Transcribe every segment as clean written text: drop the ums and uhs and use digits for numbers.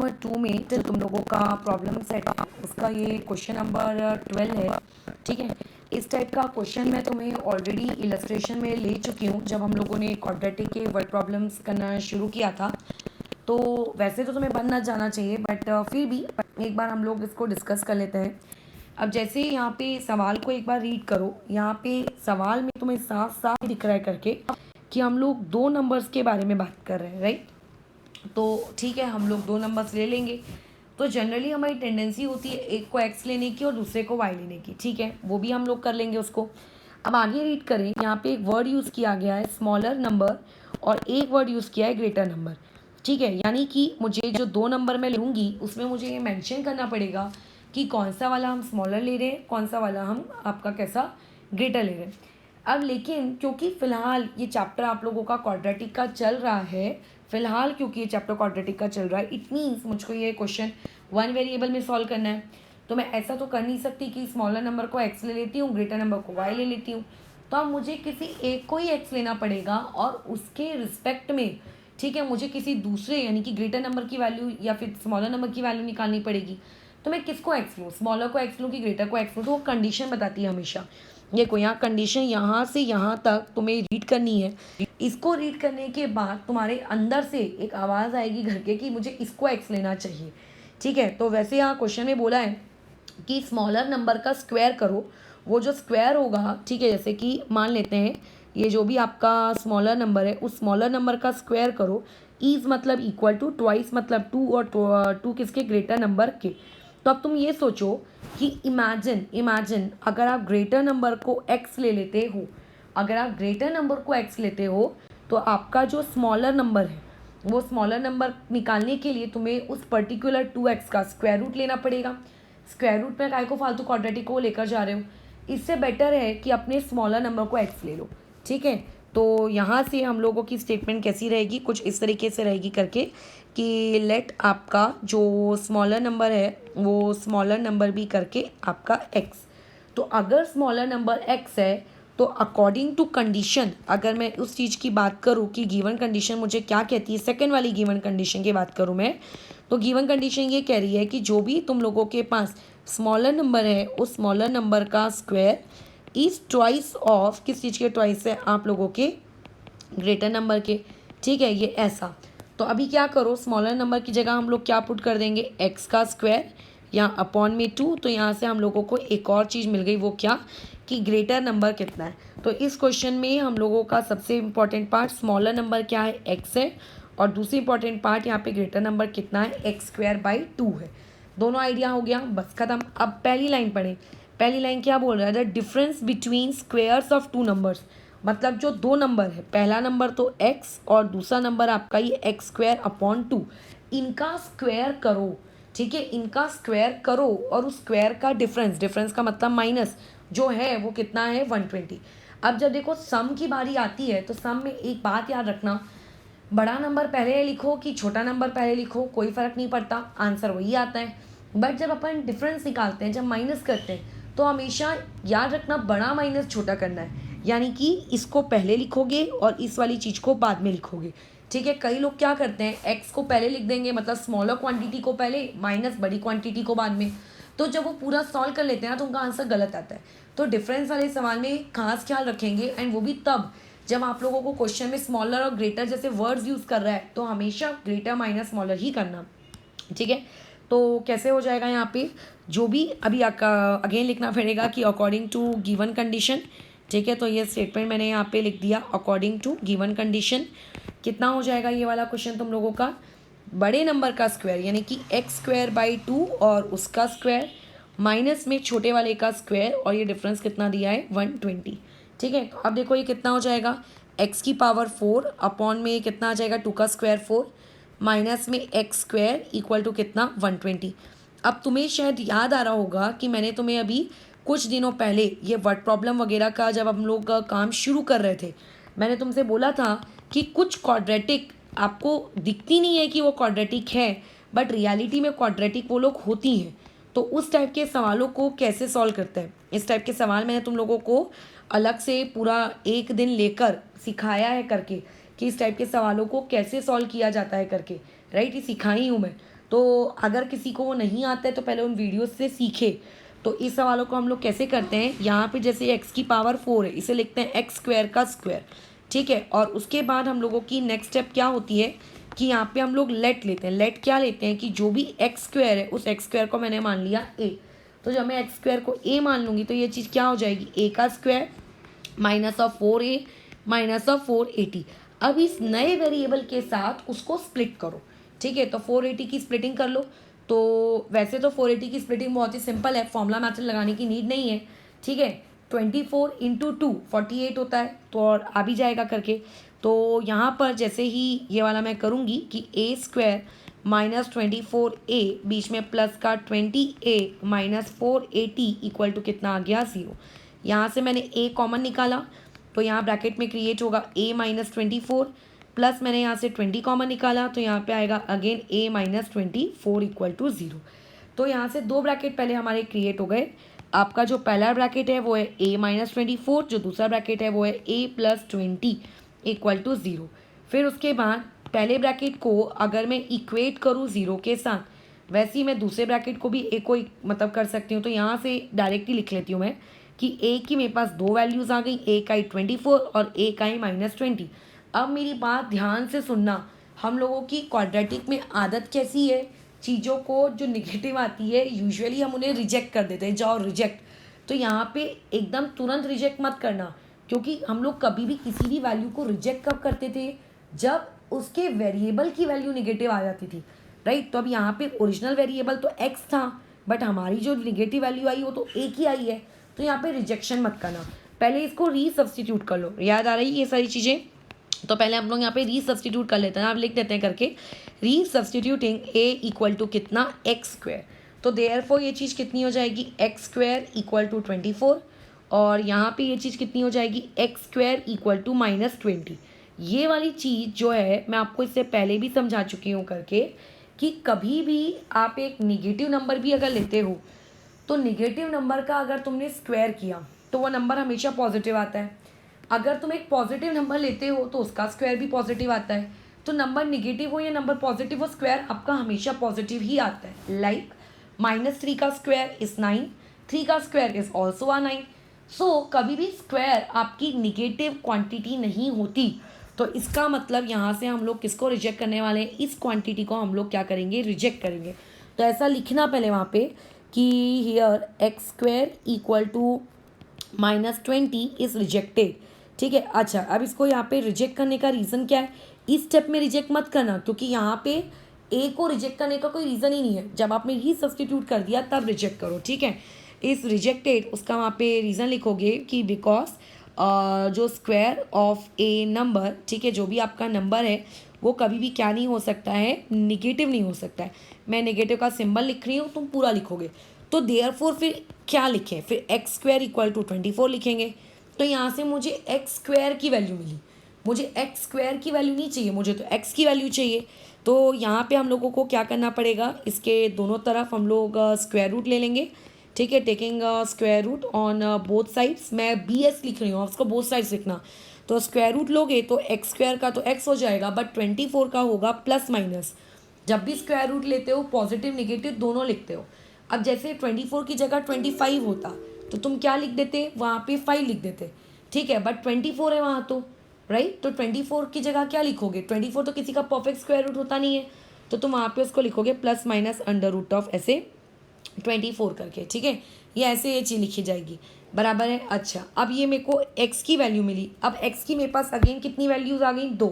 Number 2 में जो तुम लोगों का प्रॉब्लम सेट है उसका ये क्वेश्चन नंबर 12 है। ठीक है, इस टाइप का क्वेश्चन मैं तुम्हें ऑलरेडी इलस्ट्रेशन में ले चुकी हूँ जब हम लोगों ने क्वाड्रेटिक के वर्ड प्रॉब्लम्स करना शुरू किया था। तो वैसे तो तुम्हें बन ना जाना चाहिए, बट फिर भी एक बार हम लोग इसको डिस्कस कर लेते हैं। अब जैसे यहाँ पे सवाल को एक बार रीड करो, यहाँ पे सवाल में तुम्हें साफ साफ दिख रहा है करके कि हम लोग दो नंबर्स के बारे में बात कर रहे हैं, राइट। तो ठीक है, हम लोग दो नंबर्स ले लेंगे। तो जनरली हमारी टेंडेंसी होती है एक को एक्स लेने की और दूसरे को वाई लेने की। ठीक है, वो भी हम लोग कर लेंगे उसको। अब आगे रीड करें, यहाँ पे एक वर्ड यूज़ किया गया है स्मॉलर नंबर और एक वर्ड यूज़ किया है ग्रेटर नंबर। ठीक है, यानी कि मुझे जो दो नंबर मैं लूँगी उसमें मुझे ये मेंशन करना पड़ेगा कि कौन सा वाला हम स्मॉलर ले रहे हैं, कौन सा वाला हम आपका कैसा ग्रेटर ले रहे हैं। अब लेकिन क्योंकि फ़िलहाल ये चैप्टर आप लोगों का क्वाड्रेटिक का चल रहा है, फ़िलहाल क्योंकि ये चैप्टर क्वाड्रेटिक का चल रहा है, इट मीन्स मुझको ये क्वेश्चन वन वेरिएबल में सॉल्व करना है। तो मैं ऐसा तो कर नहीं सकती कि स्मॉलर नंबर को एक्स ले लेती हूँ, ग्रेटर नंबर को वाई ले लेती हूँ। तो अब मुझे किसी एक को ही एक्स लेना पड़ेगा और उसके रिस्पेक्ट में, ठीक है, मुझे किसी दूसरे यानी कि ग्रेटर नंबर की वैल्यू या फिर स्मॉलर नंबर की वैल्यू निकालनी पड़ेगी। तो मैं किसको एक्स लूँ, स्मॉलर को एक्स लूँ कि ग्रेटर को एक्स लूँ? तो वो कंडीशन बताती है हमेशा। देखो यहाँ कंडीशन यहाँ से यहाँ तक तुम्हें रीड करनी है। इसको रीड करने के बाद तुम्हारे अंदर से एक आवाज़ आएगी घर के कि मुझे इसको एक्स लेना चाहिए। ठीक है, तो वैसे यहाँ क्वेश्चन में बोला है कि स्मॉलर नंबर का स्क्वायर करो। वो जो स्क्वायर होगा, ठीक है, जैसे कि मान लेते हैं ये जो भी आपका स्मॉलर नंबर है उस स्मॉलर नंबर का स्क्वायर करो। ईज मतलब इक्वल टू, ट्वाइस मतलब टू, और टू किसके, ग्रेटर नंबर के। तो अब तुम ये सोचो कि इमेजिन अगर आप ग्रेटर नंबर को एक्स ले लेते हो, अगर आप ग्रेटर नंबर को एक्स लेते हो तो आपका जो स्मॉलर नंबर है वो स्मॉलर नंबर निकालने के लिए तुम्हें उस पर्टिकुलर 2x का स्क्वायर रूट लेना पड़ेगा। स्क्वायर रूट में काय को फालतू क्वाड्रेटिक को लेकर जा रहे हो? इससे बेटर है कि अपने स्मॉलर नंबर को एक्स ले लो। ठीक है, तो यहाँ से हम लोगों की स्टेटमेंट कैसी रहेगी, कुछ इस तरीके से रहेगी करके कि लेट आपका जो स्मॉलर नंबर है वो स्मॉलर नंबर भी करके आपका एक्स। तो अगर स्मॉलर नंबर एक्स है तो अकॉर्डिंग टू कंडीशन, अगर मैं उस चीज़ की बात करूँ कि गिवन कंडीशन मुझे क्या कहती है, सेकंड वाली गिवन कंडीशन की बात करूँ मैं, तो गिवन कंडीशन ये कह रही है कि जो भी तुम लोगों के पास स्मॉलर नंबर है उस स्मॉलर नंबर का स्क्वायर इज ट्वाइस ऑफ, किस चीज़ के ट्वाइस है, आप लोगों के ग्रेटर नंबर के। ठीक है, ये ऐसा। तो अभी क्या करो, स्मॉलर नंबर की जगह हम लोग क्या पुट कर देंगे, एक्स का स्क्वायर यहाँ अपॉन में 2। तो यहाँ से हम लोगों को एक और चीज़ मिल गई, वो क्या कि ग्रेटर नंबर कितना है। तो इस क्वेश्चन में हम लोगों का सबसे इंपॉर्टेंट पार्ट स्मॉलर नंबर क्या है, एक्स है, और दूसरी इंपॉर्टेंट पार्ट यहाँ पे ग्रेटर नंबर कितना है, एक्स स्क्वायर बाई 2 है। दोनों आइडिया हो गया, बस खत्म। अब पहली लाइन पढ़ें। पहली लाइन क्या बोल रहा है, the difference between squares of two numbers. मतलब जो दो नंबर है, पहला नंबर तो x और दूसरा नंबर आपका ये एक्स स्क्वायर अपॉन 2, इनका स्क्वायर करो। ठीक है, इनका स्क्वायर करो और उस स्क्वायर का डिफरेंस का मतलब माइनस जो है वो कितना है, 120। अब जब देखो सम की बारी आती है तो सम में एक बात याद रखना, बड़ा नंबर पहले लिखो कि छोटा नंबर पहले लिखो कोई फ़र्क नहीं पड़ता, आंसर वही आता है। बट जब अपन डिफरेंस निकालते हैं, जब माइनस करते हैं, तो हमेशा याद रखना बड़ा माइनस छोटा करना है। यानी कि इसको पहले लिखोगे और इस वाली चीज़ को बाद में लिखोगे। ठीक है, कई लोग क्या करते हैं, एक्स को पहले लिख देंगे, मतलब स्मॉलर क्वांटिटी को पहले, माइनस बड़ी क्वांटिटी को बाद में। तो जब वो पूरा सॉल्व कर लेते हैं ना तो उनका आंसर गलत आता है। तो डिफरेंस वाले सवाल में खास ख्याल रखेंगे, एंड वो भी तब जब आप लोगों को क्वेश्चन में स्मॉलर और ग्रेटर जैसे वर्ड्स यूज़ कर रहा है, तो हमेशा ग्रेटर माइनस स्मॉलर ही करना। ठीक है, तो कैसे हो जाएगा यहाँ पे, जो भी अभी अगेन लिखना पड़ेगा कि अकॉर्डिंग टू गिवन कंडीशन। ठीक है, तो ये स्टेटमेंट मैंने यहाँ पे लिख दिया, अकॉर्डिंग टू गिवन कंडीशन। कितना हो जाएगा ये वाला क्वेश्चन तुम लोगों का, बड़े नंबर का स्क्वायर यानी कि एक्स स्क्वायर बाई 2 और उसका स्क्वायर माइनस में छोटे वाले का स्क्वायर, और ये डिफरेंस कितना दिया है, 120। ठीक है, तो अब देखो ये कितना हो जाएगा, एक्स की पावर 4 अपॉन में कितना आ जाएगा, 2 का स्क्वायर 4 माइनस में एक्स स्क्वायर इक्वल टू कितना, 120। अब तुम्हें शायद याद आ रहा होगा कि मैंने तुम्हें अभी कुछ दिनों पहले ये वर्ड प्रॉब्लम वगैरह का जब हम लोग काम शुरू कर रहे थे, मैंने तुमसे बोला था कि कुछ क्वाड्रेटिक आपको दिखती नहीं है कि वो क्वाड्रेटिक है, बट रियलिटी में क्वाड्रेटिक वो लोग होती हैं। तो उस टाइप के सवालों को कैसे सॉल्व करते हैं, इस टाइप के सवाल मैंने तुम लोगों को अलग से पूरा एक दिन लेकर सिखाया है करके कि इस टाइप के सवालों को कैसे सॉल्व किया जाता है करके, राइट, ये सिखाई हूँ मैं। तो अगर किसी को वो नहीं आता है तो पहले उन वीडियोस से सीखे। तो इस सवालों को हम लोग कैसे करते हैं, यहाँ पे जैसे एक्स की पावर 4 है, इसे लिखते हैं एक्स स्क्वायर का स्क्वायर, ठीक है। और उसके बाद हम लोगों की नेक्स्ट स्टेप क्या होती है कि यहाँ पे हम लोग लेट लेते हैं। लेट क्या लेते हैं कि जो भी एक्स स्क्वायर है उस एक्स स्क्वायर को मैंने मान लिया ए, तो जब मैं एक्स स्क्वायर को ए मान लूँगी तो ये चीज़ क्या हो जाएगी, ए का square minus of 4a minus of 480। अब इस नए वेरिएबल के साथ उसको स्प्लिट करो, ठीक है। तो 480 की स्प्लिटिंग कर लो। तो वैसे तो 480 की स्प्लिटिंग बहुत ही सिंपल है, फॉर्मूला मैथड लगाने की नीड नहीं है, ठीक है। 24 इंटू 2 48 होता है, तो और आ भी जाएगा करके। तो यहाँ पर जैसे ही ये वाला मैं करूँगी कि ए स्क्वायर माइनस 24a बीच में प्लस का 20a माइनस 480 इक्वल टू कितना आ गया 0। यहाँ से मैंने a कॉमन निकाला तो यहाँ ब्रैकेट में क्रिएट होगा a माइनस 24 प्लस मैंने यहाँ से 20 कॉमन निकाला तो यहाँ पे आएगा again a minus 24 equal to 0। तो यहाँ से दो ब्रैकेट पहले हमारे क्रिएट हो गए। आपका जो पहला ब्रैकेट है वो है a माइनस 24, जो दूसरा ब्रैकेट है वो है a प्लस 20 इक्वल टू 0। फिर उसके बाद पहले ब्रैकेट को अगर मैं इक्वेट करूँ 0 के साथ, वैसे ही मैं दूसरे ब्रैकेट को भी a को मतलब कर सकती हूँ। तो यहाँ से डायरेक्टली लिख लेती हूँ मैं कि a की मेरे पास दो वैल्यूज़ आ गई, a का ही 24 और a का ही माइनस 20। अब मेरी बात ध्यान से सुनना, हम लोगों की क्वाड्रेटिक में आदत कैसी है, चीज़ों को जो निगेटिव आती है यूजुअली हम उन्हें रिजेक्ट कर देते हैं, जाओ रिजेक्ट। तो यहाँ पे एकदम तुरंत रिजेक्ट मत करना, क्योंकि हम लोग कभी भी किसी भी वैल्यू को रिजेक्ट कब करते थे, जब उसके वेरिएबल की वैल्यू निगेटिव आ जाती थी, राइट। तो अब यहाँ पे ओरिजिनल वेरिएबल तो एक्स था, बट हमारी जो निगेटिव वैल्यू आई वो तो एक ही आई है। तो यहाँ पे रिजेक्शन मत करना, पहले इसको रीसब्स्टिट्यूट कर लो। याद आ रही है ये सारी चीज़ें, तो पहले हम लोग यहाँ पे रीसब्स्टिट्यूट कर लेते हैं। आप लिख देते हैं करके रीसब्स्टिट्यूटिंग a इक्वल टू कितना एक्स स्क्वायर। तो देयरफॉर ये चीज़ कितनी हो जाएगी, एक्स स्क्वायर इक्वल टू 24, और यहाँ पे ये चीज़ कितनी हो जाएगी, x square equal to minus 20। ये वाली चीज़ जो है मैं आपको इससे पहले भी समझा चुकी हूँ करके कि कभी भी आप एक निगेटिव नंबर भी अगर लेते हो तो निगेटिव नंबर का अगर तुमने स्क्वायर किया तो वो नंबर हमेशा पॉजिटिव आता है। अगर तुम एक पॉजिटिव नंबर लेते हो तो उसका स्क्वायर भी पॉजिटिव आता है। तो नंबर निगेटिव हो या नंबर पॉजिटिव हो, स्क्वायर आपका हमेशा पॉजिटिव ही आता है। लाइक -3 का स्क्वायर इज 9, 3 का स्क्वायर इज ऑल्सो आ 9। सो कभी भी स्क्वायर आपकी निगेटिव क्वांटिटी नहीं होती। तो इसका मतलब यहाँ से हम लोग किसको रिजेक्ट करने वाले हैं, इस क्वांटिटी को हम लोग क्या करेंगे, रिजेक्ट करेंगे। तो ऐसा लिखना पहले वहाँ पे कि here x square equal to minus 20 is rejected, ठीक है। अच्छा, अब इसको यहाँ पे रिजेक्ट करने का रीज़न क्या है, इस स्टेप में रिजेक्ट मत करना, क्योंकि यहाँ पे ए को रिजेक्ट करने का कोई रीज़न ही नहीं है। जब आपने ही सब्सटीट्यूट कर दिया तब रिजेक्ट करो, ठीक है। इस रिजेक्टेड उसका वहाँ पे रीज़न लिखोगे कि बिकॉज जो स्क्वायर ऑफ ए नंबर, ठीक है, जो भी आपका नंबर है वो कभी भी क्या नहीं हो सकता है, निगेटिव नहीं हो सकता है। मैं नेगेटिव का सिंबल लिख रही हूँ, तुम पूरा लिखोगे। तो देयरफॉर फिर क्या लिखें, फिर एक्स स्क्वायर इक्वल टू 24 लिखेंगे। तो यहाँ से मुझे एक्स स्क्वायर की वैल्यू मिली, मुझे एक्स स्क्वायर की वैल्यू नहीं चाहिए, मुझे तो एक्स की वैल्यू चाहिए। तो यहाँ पे हम लोगों को क्या करना पड़ेगा, इसके दोनों तरफ हम लोग स्क्वायर रूट ले लेंगे, ठीक है। Taking square root on both sides, मैं बी एस लिख रही हूँ, उसको बोथ साइड्स लिखना। तो स्क्वायर रूट लोगे तो एक्स स्क्वायर का तो एक्स हो जाएगा, बट 24 का होगा प्लस माइनस। जब भी स्क्वायर रूट लेते हो पॉजिटिव निगेटिव दोनों लिखते हो। अब जैसे 24 की जगह 25 होता तो तुम क्या लिख देते, वहाँ पे 5 लिख देते, ठीक है। बट 24 है वहाँ तो, राइट। तो 24 की जगह क्या लिखोगे, 24 तो किसी का परफेक्ट स्क्वायर रूट होता नहीं है, तो तुम वहाँ पे उसको लिखोगे plus minus under root of ऐसे 24 करके, ठीक है। ये ऐसे ये चीज़ लिखी जाएगी, बराबर है। अच्छा, अब ये मेरे को x की वैल्यू मिली। अब x की मेरे पास अगेन कितनी वैल्यूज़ आ गई, 2,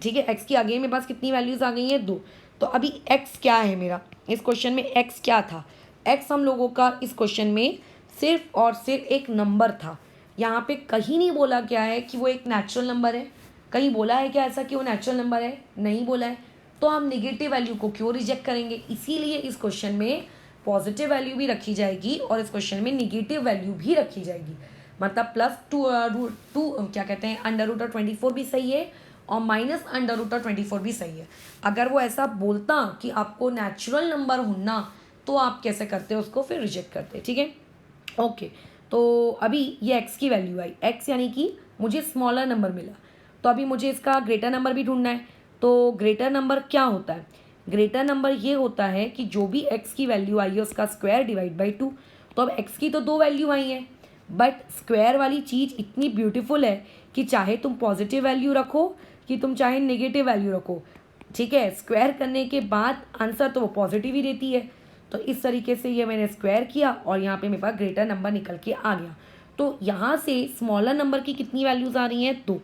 ठीक है। x की अगेन मेरे पास कितनी वैल्यूज़ आ गई हैं, 2। तो अभी x क्या है मेरा, इस क्वेश्चन में x क्या था, x हम लोगों का इस क्वेश्चन में सिर्फ और सिर्फ एक नंबर था। यहाँ पे कहीं नहीं बोला क्या है कि वो एक नेचुरल नंबर है, कहीं बोला है क्या ऐसा कि वो नेचुरल नंबर है, नहीं बोला है। तो हम निगेटिव वैल्यू को क्यों रिजेक्ट करेंगे, इसीलिए इस क्वेश्चन में पॉजिटिव वैल्यू भी रखी जाएगी और इस क्वेश्चन में निगेटिव वैल्यू भी रखी जाएगी। मतलब प्लस टू क्या कहते हैं, अंडर रूट ऑफ 24 भी सही है और माइनस अंडर रूट ऑफ 24 भी सही है। अगर वो ऐसा बोलता कि आपको नेचुरल नंबर होना तो आप कैसे करते, उसको फिर रिजेक्ट करते, ठीक है। ओके, तो अभी ये x की वैल्यू आई, x यानी कि मुझे स्मॉलर नंबर मिला। तो अभी मुझे इसका ग्रेटर नंबर भी ढूंढना है। तो ग्रेटर नंबर क्या होता है, ग्रेटर नंबर ये होता है कि जो भी x की वैल्यू आई है उसका स्क्वायर डिवाइड बाई 2। तो अब x की तो 2 वैल्यू आई है, बट स्क्वायर वाली चीज़ इतनी ब्यूटीफुल है कि चाहे तुम पॉजिटिव वैल्यू रखो कि तुम चाहे नेगेटिव वैल्यू रखो, ठीक है, स्क्वायर करने के बाद आंसर तो वो पॉजिटिव ही देती है। तो इस तरीके से ये मैंने स्क्वायर किया और यहाँ पे मेरे पास ग्रेटर नंबर निकल के आ गया। तो यहाँ से स्मॉलर नंबर की कितनी वैल्यूज़ आ रही हैं? 2।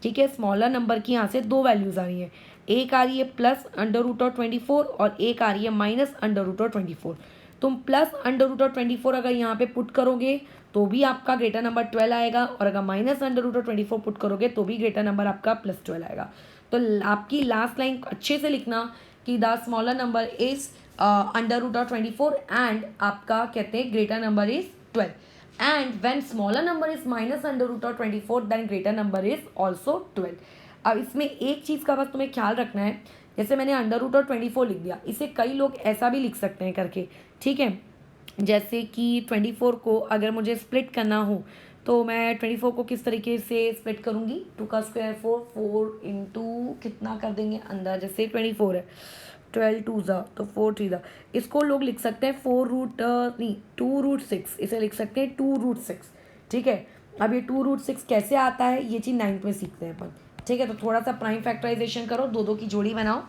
ठीक है, स्मॉलर नंबर की यहाँ से 2 वैल्यूज़ आ रही हैं। एक आ रही है +√24 और एक आ रही है -√24। तुम +√24 अगर यहाँ पे पुट करोगे तो भी आपका ग्रेटर नंबर 12 आएगा, और अगर -√24 पुट करोगे तो भी ग्रेटर नंबर आपका +12 आएगा। तो आपकी लास्ट लाइन अच्छे से लिखना कि the smaller number is √24 and आपका कहते हैं greater number is 12, and when smaller number is -√24 then greater number is also 12। अब इसमें एक चीज़ का बस तुम्हें ख्याल रखना है, जैसे मैंने √24 लिख दिया, इसे कई लोग ऐसा भी लिख सकते हैं करके, ठीक है, जैसे कि 24 को अगर मुझे स्प्लिट करना हो तो मैं 24 को किस तरीके से स्प्लिट करूँगी? 2 का स्क्वायर 4 इंटू कितना कर देंगे अंदर, जैसे 24 है, 12 2 ज़ा तो 4 3 ज़ा, इसको लोग लिख सकते हैं 2√6, इसे लिख सकते हैं 2√6। ठीक है, अब ये 2√6 कैसे आता है ये चीज़ 9th में सीखते हैं अपन। ठीक है, तो थोड़ा सा प्राइम फैक्टराइजेशन करो, 2 की जोड़ी बनाओ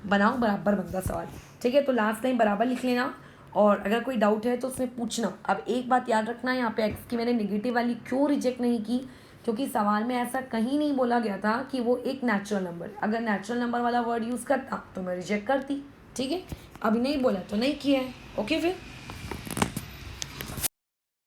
बराबर बनता सवाल। ठीक है, तो लास्ट टाइम बराबर लिख लेना, और अगर कोई डाउट है तो उसमें पूछना। अब एक बात याद रखना, यहाँ पे एक्स की मैंने नेगेटिव वाली क्यों रिजेक्ट नहीं की, क्योंकि सवाल में ऐसा कहीं नहीं बोला गया था कि वो एक नेचुरल नंबर, अगर नेचुरल नंबर वाला वर्ड यूज़ करता तो मैं रिजेक्ट करती। ठीक है, अभी नहीं बोला तो नहीं किया है। ओके फिर।